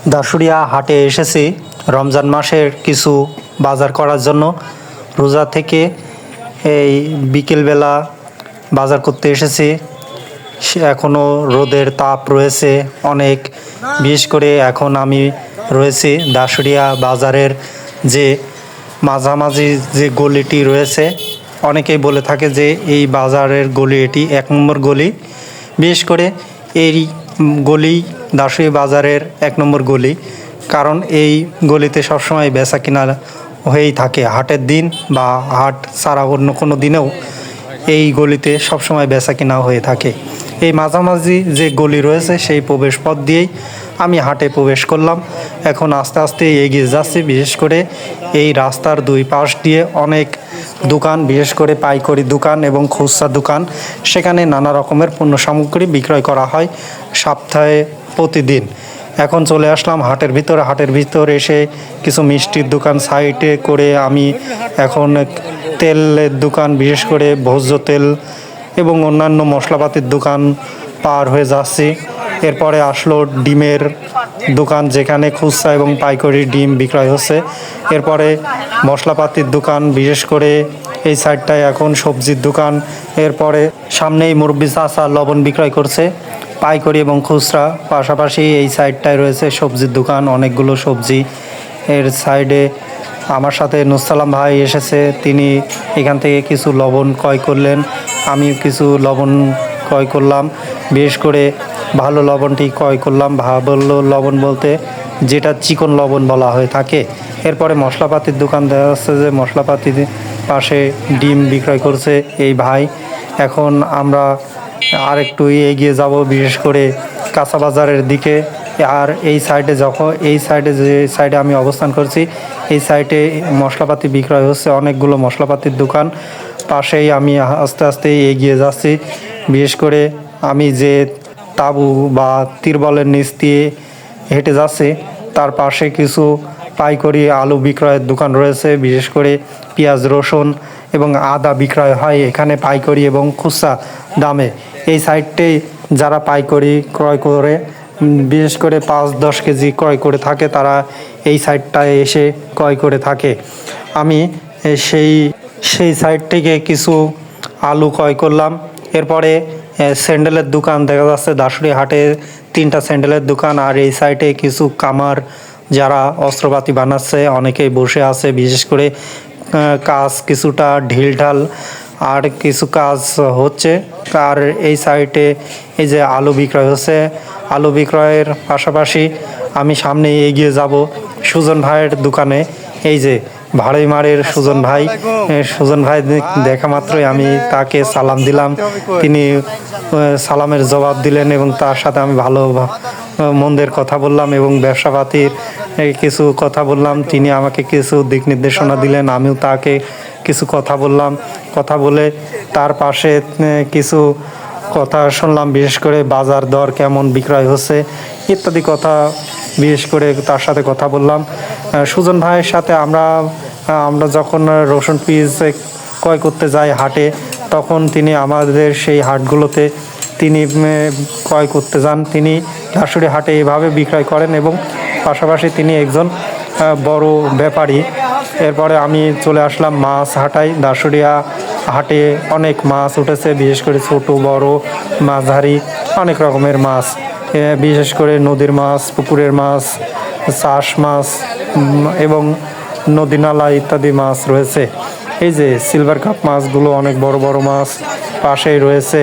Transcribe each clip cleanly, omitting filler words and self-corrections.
দাশুড়িয়া হাটে এসেছি রমজান মাসের কিছু বাজার করার জন্য। রোজা থেকে এই বিকেলবেলা বাজার করতে এসেছি। এখনও রোদের তাপ রয়েছে অনেক, বিশেষ করে এখন আমি রয়েছি দাশুড়িয়া বাজারের যে মাঝামাঝি যে গলিটি রয়েছে। অনেকেই বলে থাকে যে এই বাজারের গলি এটি 1 নম্বর গলি। বিশেষ করে এই গলি দাশুড়িয়া বাজারের 1 নম্বর গলি, কারণ এই গলিতে সবসময় বেচা কিনা হয়েই থাকে। হাটের দিন বা হাট ছাড়া অন্য কোনো দিনেও এই গলিতে সবসময় বেচা কিনা হয়ে থাকে। এই মাঝামাঝি যে গলি রয়েছে সেই প্রবেশ পথ দিয়েই আমি হাটে প্রবেশ করলাম। এখন আস্তে আস্তে এগিয়ে যাচ্ছি। বিশেষ করে এই রাস্তার 2 পাশ দিয়ে অনেক দোকান, বিশেষ করে পাইকারি দোকান এবং খুচরা দোকান। সেখানে নানা রকমের পণ্য সামগ্রী বিক্রয় করা হয় সপ্তাহে প্রতিদিন। এখন চলে আসলাম হাটের ভিতরে। হাটের ভিতরে এসে কিছু মিষ্টির দোকান সাইডে করে আমি এখন তেলের দোকান, বিশেষ করে ভোজ্য তেল এবং অন্যান্য মশলাপাতির দোকান পার হয়ে যাচ্ছি। এরপরে আসলো ডিমের দোকান, যেখানে খুচরা এবং পাইকারি ডিম বিক্রয় হচ্ছে। এরপরে মশলাপাতির দোকান, বিশেষ করে এই সাইডটায় এখন সবজির দোকান। এরপরে সামনেই মুরব্বি চাচা লবণ বিক্রয় করছে পাইকারি এবং খুচরা। পাশাপাশি এই সাইডটায় রয়েছে সবজির দোকান, অনেকগুলো সবজি। এর সাইডে আমার সাথে নুসালাম ভাই এসেছে, তিনি এখান থেকে কিছু লবণ ক্রয় করলেন, আমি কিছু লবণ ক্রয় করলাম। বিশেষ করে ভালো লবণটি ক্রয় করলাম। ভালো লবণ বলতে যেটা চিকন লবণ বলা হয়ে থাকে। এরপরে মশলাপাতির দোকান দেখা যাচ্ছে যে মশলাপাতির পাশে ডিম বিক্রয় করছে এই ভাই। এখন আমরা আর একটু এগিয়ে যাব, বিশেষ করে কাঁচা বাজারের দিকে। আর এই সাইডে যে সাইডে আমি অবস্থান করছি, এই সাইডে মশলাপাতি বিক্রয় হচ্ছে, অনেকগুলো মশলাপাতির দোকান। পাশেই আমি আস্তে আস্তে এগিয়ে যাচ্ছি। বিশেষ করে আমি যে তাঁবু বা তিরবলের নিচ দিয়ে হেঁটে যাচ্ছি, তার পাশে কিছু পাইকারি আলু বিক্রয়ের দোকান রয়েছে। বিশেষ করে পেঁয়াজ, রসুন এবং আদা বিক্রয় হয় এখানে পাইকারি এবং খুচরা দামে। এই সাইডটাই যারা পাইকারি ক্রয় করে, বিশেষ করে 5-10 কেজি ক্রয় করে থাকে, তারা এই সাইডটায় এসে ক্রয় করে থাকে। আমি সেই সাইড থেকে কিছু আলু ক্রয় করলাম। এরপরে স্যান্ডেলের দোকান দেখা যাচ্ছে দাশুড়িয়া হাটে 3টা স্যান্ডেলের দোকান। আর এই সাইডে কিছু কামার যারা অস্ত্রপাতি বানাচ্ছে অনেকেই বসে আছে। বিশেষ করে কাজ কিছুটা ঢিলঢাল আর কিছু কাজ হচ্ছে। আর এই সাইডে এই যে আলু বিক্রয় হচ্ছে, আলু বিক্রয়ের পাশাপাশি আমি সামনে এগিয়ে যাব সুজন ভাইয়ের দোকানে। এই যে ভাড়াই মারের সুজন ভাই দেখা মাত্রই আমি তাকে সালাম দিলাম। তিনি সালামের জবাব দিলেন এবং তার সাথে আমি ভালো মন্দের কথা বললাম এবং ব্যবসাপাতির কিছু কথা বললাম। তিনি আমাকে কিছু দিক নির্দেশনা দিলেন, আমিও তাকে কিছু কথা বললাম। কথা বলে তার পাশে কিছু কথা শুনলাম, বিশেষ করে বাজার দর কেমন বিক্রয় হচ্ছে ইত্যাদি কথা। বিশেষ করে তার সাথে কথা বললাম। সুজন ভাইয়ের সাথে আমরা যখন রসুন পিস ক্রয় করতে যাই হাটে, তখন তিনি আমাদের সেই হাটগুলোতে তিনি ক্রয় করতে যান। তিনি দাশুড়িয়া হাটে এভাবে বিক্রয় করেন এবং পাশাপাশি তিনি একজন বড় ব্যাপারী। এরপরে আমি চলে আসলাম মাছ হাটায়। দাশুড়িয়া হাটে অনেক মাছ উঠেছে, বিশেষ করে ছোট বড় মাঝারি অনেক রকমের মাছ। বিশেষ করে নদীর মাছ, পুকুরের মাছ, চাষ মাছ এবং নদী নালা ইত্যাদি মাছ রয়েছে। এই যে সিলভার কাপ মাছগুলো অনেক বড় বড় মাছ। পাশেই রয়েছে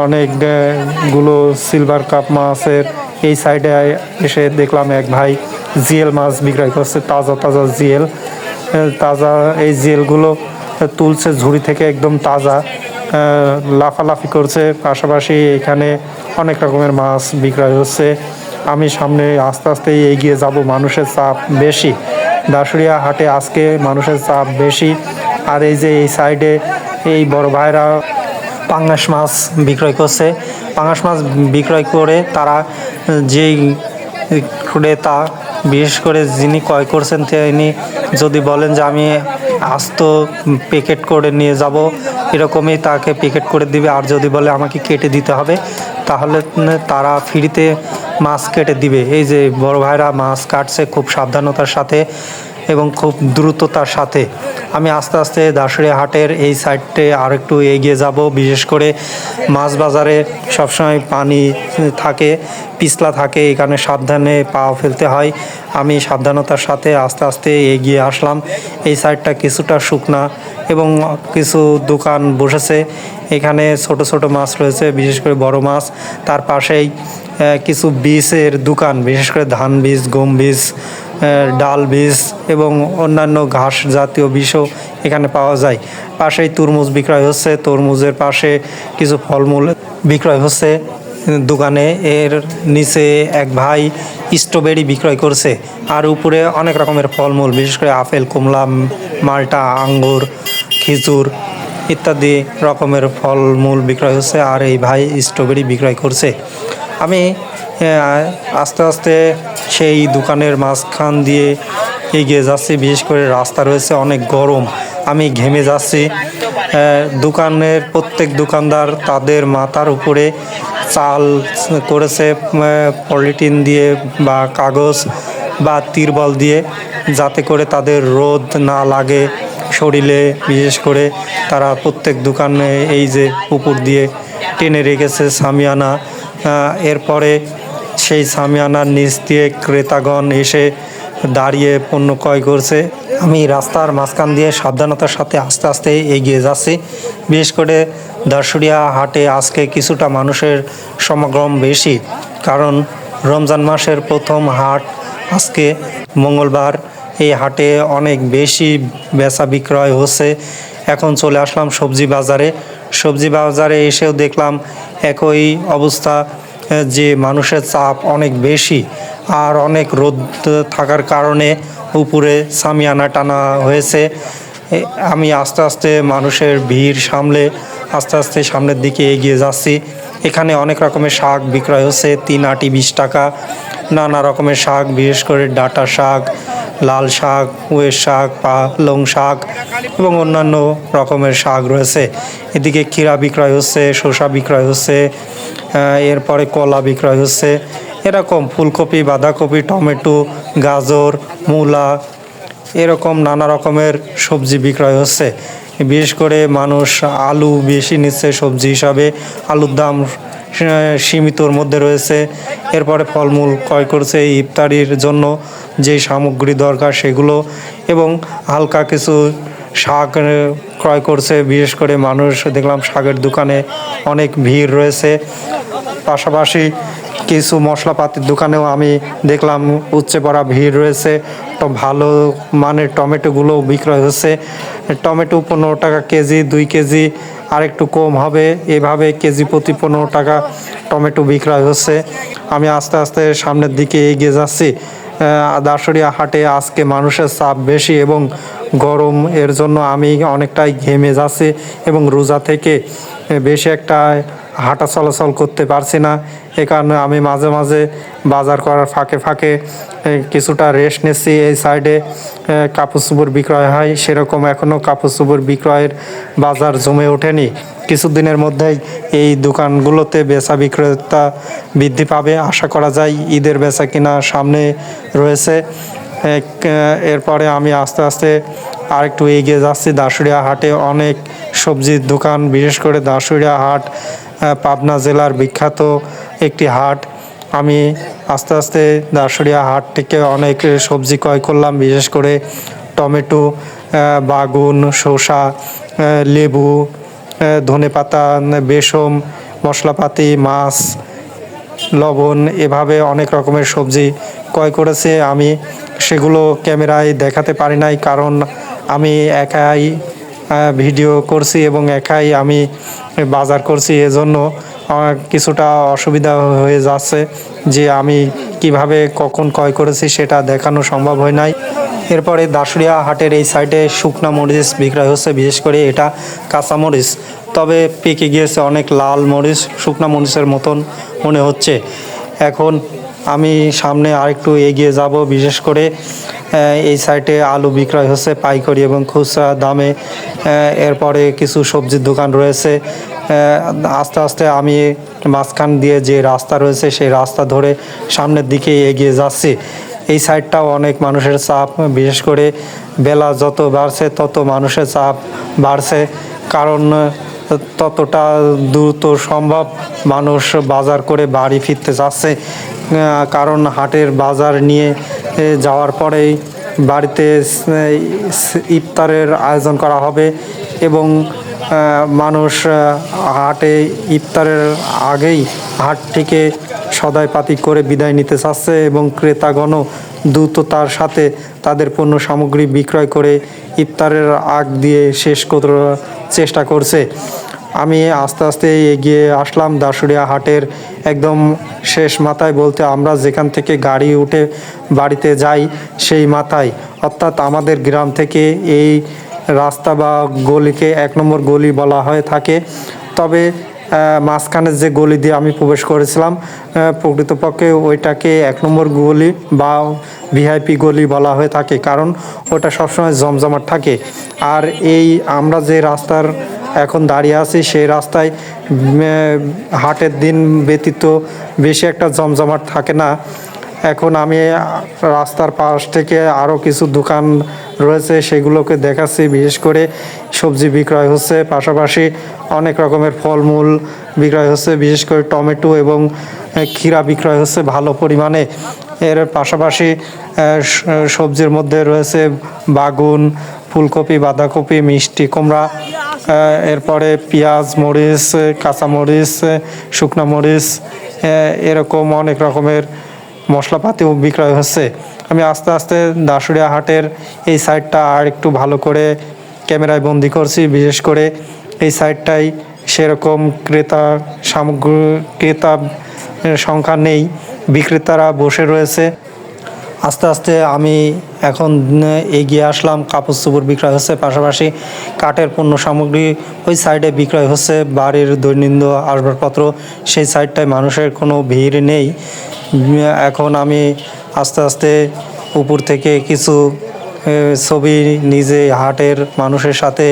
অনেকগুলো সিলভার কাপ মাছের। এই সাইডে এসে দেখলাম এক ভাই জিএল মাছ বিক্রয় করছে, তাজা তাজা জিএল। এই জিএলগুলো তুলছে ঝুড়ি থেকে একদম তাজা, লাফালাফি করছে। পাশাপাশি এখানে অনেক রকমের মাছ বিক্রয় হচ্ছে। আমি সামনে আস্তে আস্তে এগিয়ে যাব। মানুষের চাপ বেশি দাশুড়িয়া হাটে, আজকে মানুষের চাপ বেশি। আর এই যে এই সাইডে এই বড় ভাইরা পাঙ্গাস মাছ বিক্রয় করছে। পাঙ্গাস মাছ বিক্রয় করে তারা যেই ক্রেতা, বিশেষ করে যিনি ক্রয় করছেন, তিনি যদি বলেন যে আমি আস্ত প্যাকেট করে নিয়ে যাব, এরকমই তাকে প্যাকেট করে দিবে। আর যদি বলে আমাকে কেটে দিতে হবে, তাহলে তারা ফ্রিতে মাছ কেটে দিবে। এই যে বড় ভাইরা মাছ কাটছে খুব সাবধানতার সাথে এবং খুব দ্রুততার সাথে। আমি আস্তে আস্তে দাসুরিয়া হাটের এই সাইডে আর একটু এগিয়ে যাব। বিশেষ করে মাছ বাজারে সবসময় পানি থাকে, পিছলা থাকে, এখানে সাবধানে পা ফেলতে হয়। আমি সাবধানতার সাথে আস্তে আস্তে এগিয়ে আসলাম। এই সাইডটা কিছুটা শুকনা এবং কিছু দোকান বসেছে। এখানে ছোট ছোট মাছ রয়েছে, বিশেষ করে বড় মাছ। তার পাশেই কিছু বীজের দোকান, বিশেষ করে ধান বীজ, গম বীজ, ডাল বীজ এবং অন্যান্য ঘাস জাতীয় বীজও এখানে পাওয়া যায়। পাশেই তরমুজ বিক্রয় হচ্ছে, তরমুজের পাশে কিছু ফলমূল বিক্রয় হচ্ছে দোকানে। এর নিচে এক ভাই স্ট্রবেরি বিক্রয় করছে, আর উপরে অনেক রকমের ফলমূল, বিশেষ করে আপেল, কমলা, মাল্টা, আঙ্গুর, খেজুর ইত্যাদি রকমের ফলমূল বিক্রয় হচ্ছে, আর এই ভাই স্ট্রবেরি বিক্রয় করছে। আমি আস্তে আস্তে সেই দোকানের মাঝখান দিয়ে এগিয়ে যাচ্ছি। বিশেষ করে রাস্তা রয়েছে অনেক গরম, আমি ঘেমে যাচ্ছি। দোকানের প্রত্যেক দোকানদার তাদের মাথার উপরে চাল করেছে পলিথিন দিয়ে বা কাগজ বা তিরবল দিয়ে, যাতে করে তাদের রোদ না লাগে শরীরে। বিশেষ করে তারা প্রত্যেক দোকানে এই যে উপর দিয়ে টেনে রেখেছে সামিয়ানা। এরপরে সেই সামিয়ানার নিচ দিয়ে ক্রেতাগণ এসে দাঁড়িয়ে পণ্য ক্রয় করছে। আমি রাস্তার মাঝখান দিয়ে সাবধানতার সাথে আস্তে আস্তে এগিয়ে যাচ্ছি। বিশেষ করে দাসুরিয়া হাটে আজকে কিছুটা মানুষের সমাগম বেশি, কারণ রমজান মাসের প্রথম হাট আজকে মঙ্গলবার। এই হাটে অনেক বেশি বেচা বিক্রয় হচ্ছে। এখন চলে আসলাম সবজি বাজারে। সবজি বাজারে এসেও দেখলাম একই অবস্থা, যে মানুষের চাপ অনেক বেশি, আর অনেক রোদ থাকার কারণে উপরে সামিয়ানা টানা হয়েছে। আমি আস্তে আস্তে মানুষের ভিড় সামলে আস্তে আস্তে সামনের দিকে এগিয়ে যাচ্ছি। এখানে অনেক রকমের শাক বিক্রয় হচ্ছে, 3 আটি 20 টাকা। নানা রকমের শাক, বিশেষ করে ডাঁটা শাক, লাল শাক, পুঁয়ের শাক, পালং শাক এবং অন্যান্য রকমের শাক রয়েছে। এদিকে ক্ষীরা বিক্রয় হচ্ছে, শসা বিক্রয় হচ্ছে, এরপরে কলা বিক্রয় হচ্ছে। এরকম ফুলকপি, বাঁধাকপি, টমেটো, গাজর, মূলা, এরকম নানা রকমের সবজি বিক্রয় হচ্ছে। বিশেষ করে মানুষ আলু বেশি নিচ্ছে সবজি হিসাবে, আলুর দাম সীমিতর মধ্যে রয়েছে। এরপরে ফলমূল ক্রয় করছে ইফতারির জন্য যে সামগ্রী দরকার সেগুলো, এবং হালকা কিছু শাক ক্রয় করছে। বিশেষ করে মানুষ দেখলাম শাকের দোকানে অনেক ভিড় রয়েছে। পাশাপাশি কিছু মশলাপাতির দোকানেও আমি দেখলাম উপচে পড়া ভিড় রয়েছে। তো ভালো মানের টমেটোগুলো বিক্রয় হচ্ছে। টমেটো 15 টাকা কেজি, 2 কেজি আর একটু কম হবে, এভাবে কেজি প্রতি 15 টাকা টমেটো বিক্রয় হচ্ছে। আমি আস্তে আস্তে সামনের দিকে এগিয়ে যাচ্ছি। দাসুরিয়া হাটে আজকে মানুষের চাপ বেশি এবং গরম, এর জন্য আমি অনেকটাই ঘেমে যাচ্ছি এবং রোজা থেকে বেশি একটা হাঁটা চলাচল করতে পারছি না। এ কারণে আমি মাঝে মাঝে বাজার করার ফাঁকে ফাঁকে কিছুটা রেস্ট নিচ্ছি। এই সাইডে কাপড় চোপড় বিক্রয় হয়, সেরকম এখনও কাপড় চোপড় বিক্রয়ের বাজার জমে ওঠেনি। কিছুদিনের মধ্যেই এই দোকানগুলোতে বেচা বিক্রেতা বৃদ্ধি পাবে, আশা করা যায়। ঈদের বেচা কিনা সামনে রয়েছে। এরপরে আমি আস্তে আস্তে আরেকটু এগিয়ে যাচ্ছি। দাসুরিয়া হাটে অনেক সবজির দোকান, বিশেষ করে দাসুরিয়া হাট পাবনা জেলার বিখ্যাত একটি হাট। আমি আস্তে আস্তে দাসুরিয়া হাট থেকে অনেক সবজি ক্রয় করলাম, বিশেষ করে টমেটো, বাগুন, শসা, লেবু, ধনেপাতা, বেসম, মশলাপাতি, মাছ, লবণ, এভাবে অনেক রকমের সবজি ক্রয় করেছে। আমি সেগুলো ক্যামেরায় দেখাতে পারি নাই, কারণ আমি একাই ভিডিও করছি এবং একাই আমি বাজার করছি। এজন্য কিছুটা অসুবিধা হয়ে যাচ্ছে যে আমি কিভাবে কখন ক্রয় করেছি সেটা দেখানো সম্ভব হয় নাই। এরপরে দাসুরিয়া হাটের এই সাইডে শুকনা মরিচ বিক্রয় হচ্ছে, বিশেষ করে এটা কাঁচা মরিচ, তবে পেকে গিয়েছে, অনেক লাল মরিচ, শুকনা মরিচের মতন মনে হচ্ছে। এখন আমি সামনে আরেকটু এগিয়ে যাব। বিশেষ করে এই সাইডে আলু বিক্রয় হচ্ছে পাইকারি এবং খুচরা দামে। এরপরে কিছু সবজির দোকান রয়েছে। আস্তে আস্তে আমি মাঝখান দিয়ে যে রাস্তা রয়েছে সেই রাস্তা ধরে সামনের দিকে এগিয়ে যাচ্ছি। এই সাইডটাও অনেক মানুষের চাপ, বিশেষ করে বেলা যত বাড়ছে তত মানুষের চাপ বাড়ছে, কারণ ততটা দ্রুত সম্ভব মানুষ বাজার করে বাড়ি ফিরতে চাচ্ছে, কারণ হাটের বাজার নিয়ে যাওয়ার পরেই বাড়িতে ইফতারের আয়োজন করা হবে এবং মানুষ হাটে ইফতারের আগেই হাট থেকে সদাইপাতি করে বিদায় নিতে চাচ্ছে এবং ক্রেতাগণও দ্রুততার সাথে তাদের পণ্য সামগ্রী বিক্রয় করে ইফতারের আগ দিয়ে শেষ করার চেষ্টা করছে। আমি আস্তে আস্তে এগিয়ে আসলাম দাসুরিয়া হাটের একদম শেষ মাথায়, বলতে আমরা যেখান থেকে গাড়ি উঠে বাড়িতে যাই সেই মাথায়, অর্থাৎ আমাদের গ্রাম থেকে এই রাস্তা বা গলিকে 1 নম্বর গলি বলা হয়ে থাকে। তবে মাঝখানের যে গলি দিয়ে আমি প্রবেশ করেছিলাম প্রকৃতপক্ষে ওইটাকে 1 নম্বর গলি বা ভিআইপি গলি বলা হয়ে থাকে, কারণ ওটা সবসময় জমজমাট থাকে। আর এই আমরা যে রাস্তার এখন দাঁড়িয়ে আছি সেই রাস্তায় হাটের দিন ব্যতীত বেশি একটা জমজমাট থাকে না। এখন আমি রাস্তার পাশ থেকে আরও কিছু দোকান রয়েছে সেগুলোকে দেখাচ্ছি। বিশেষ করে সবজি বিক্রয় হচ্ছে, পাশাপাশি অনেক রকমের ফলমূল বিক্রয় হচ্ছে, বিশেষ করে টমেটো এবং ক্ষীরা বিক্রয় হচ্ছে ভালো পরিমাণে। এর পাশাপাশি সবজির মধ্যে রয়েছে বাগুন, ফুলকপি, বাঁধাকপি, মিষ্টি কুমড়া, এরপরে পেঁয়াজ, মরিচ, কাঁচামরিচ, শুকনা মরিচ, এরকম অনেক রকমের মশলাপাতিও বিক্রয় হচ্ছে। আমি আস্তে আস্তে দাসুরিয়া হাটের এই সাইডটা আর একটু ভালো করে ক্যামেরায় বন্দি করছি। বিশেষ করে এই সাইডটাই সেরকম ক্রেতা সংখ্যা নেই, বিক্রেতারা বসে রয়েছে। আস্তে আস্তে আমি এখন এগিয়ে আসলাম, কাপড় চোপড় বিক্রয় হচ্ছে, পাশাপাশি কাঠের পণ্য সামগ্রী ওই সাইডে বিক্রয় হচ্ছে, বাড়ির দৈনন্দিন আসবাবপত্র সেই সাইডটায় মানুষের কোনো ভিড় নেই। এখন আমি আস্তে আস্তে উপর থেকে কিছু ছবি নিজে হাটের মানুষের সাথে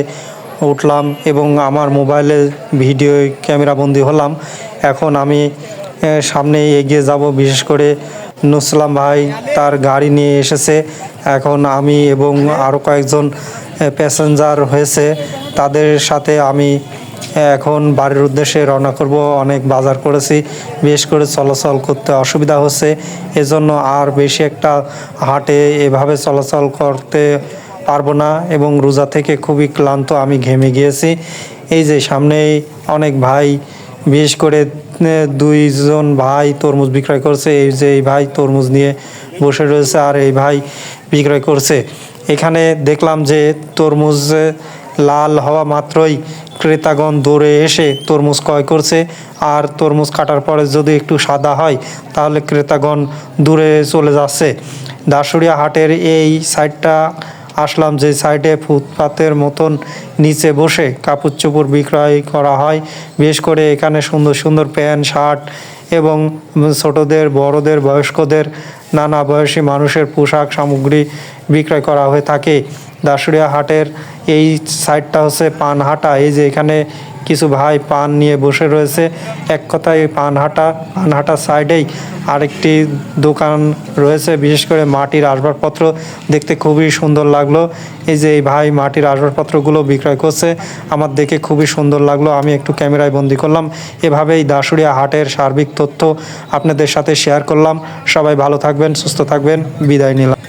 উঠলাম এবং আমার মোবাইলে ভিডিও ক্যামেরাবন্দি হলাম। এখন আমি সামনে এগিয়ে যাব। বিশেষ করে নুসলাম ভাই তার গাড়ি নিয়ে এসেছে, এখন আমি এবং আরও কয়েকজন প্যাসেঞ্জার হয়েছে, তাদের সাথে আমি এখন বাড়ির উদ্দেশ্যে রওনা করব। অনেক বাজার করেছি, বিশেষ করে চলাচল করতে অসুবিধা হচ্ছে, এজন্য আর বেশি একটা হাটে এভাবে চলাচল করতে পারবো না এবং রোজা থেকে খুবই ক্লান্ত, আমি ঘেমে গিয়েছি। এই যে সামনেই অনেক ভাই, বিশেষ করে 2জন ভাই তরমুজ বিক্রয় করছে। এই যে এই ভাই তরমুজ নিয়ে বসে রয়েছে আর এই ভাই বিক্রয় করছে। এখানে দেখলাম যে তরমুজ লাল হওয়া মাত্রই ক্রেতাগণ দৌড়ে এসে তরমুজ ক্রয় করছে, আর তরমুজ কাটার পরে যদি একটু সাদা হয় তাহলে ক্রেতাগণ দূরে চলে যাচ্ছে। দাসুরিয়া হাটের এই সাইডটা আসলাম, যে সাইডে ফুটপাতের মতন নিচে বসে কাপড় চোপড় বিক্রয় করা হয়। বিশেষ করে এখানে সুন্দর সুন্দর প্যান্ট, শার্ট এবং ছোটদের, বড়দের, বয়স্কদের, নানা বয়সী মানুষের পোশাক সামগ্রী বিক্রয় করা হয়ে থাকে। দাসুরিয়া হাটের এই সাইডটা হচ্ছে পানহাটা। এই যে এখানে কিছু ভাই পান নিয়ে বসে রয়েছে। এক কথায় পানহাটা সাইডেই আরেকটি দোকান রয়েছে, বিশেষ করে মাটির আসবাবপত্র, দেখতে খুবই সুন্দর লাগলো। এই যে এই ভাই মাটির আসবাবপত্রগুলো বিক্রয় করছে, আমার দেখে খুবই সুন্দর লাগলো, আমি একটু ক্যামেরায় বন্দি করলাম। এভাবেই দাসুরিয়া হাটের সার্বিক তথ্য আপনাদের সাথে শেয়ার করলাম। সবাই ভালো থাকবেন, সুস্থ থাকবেন, বিদায় নিলাম।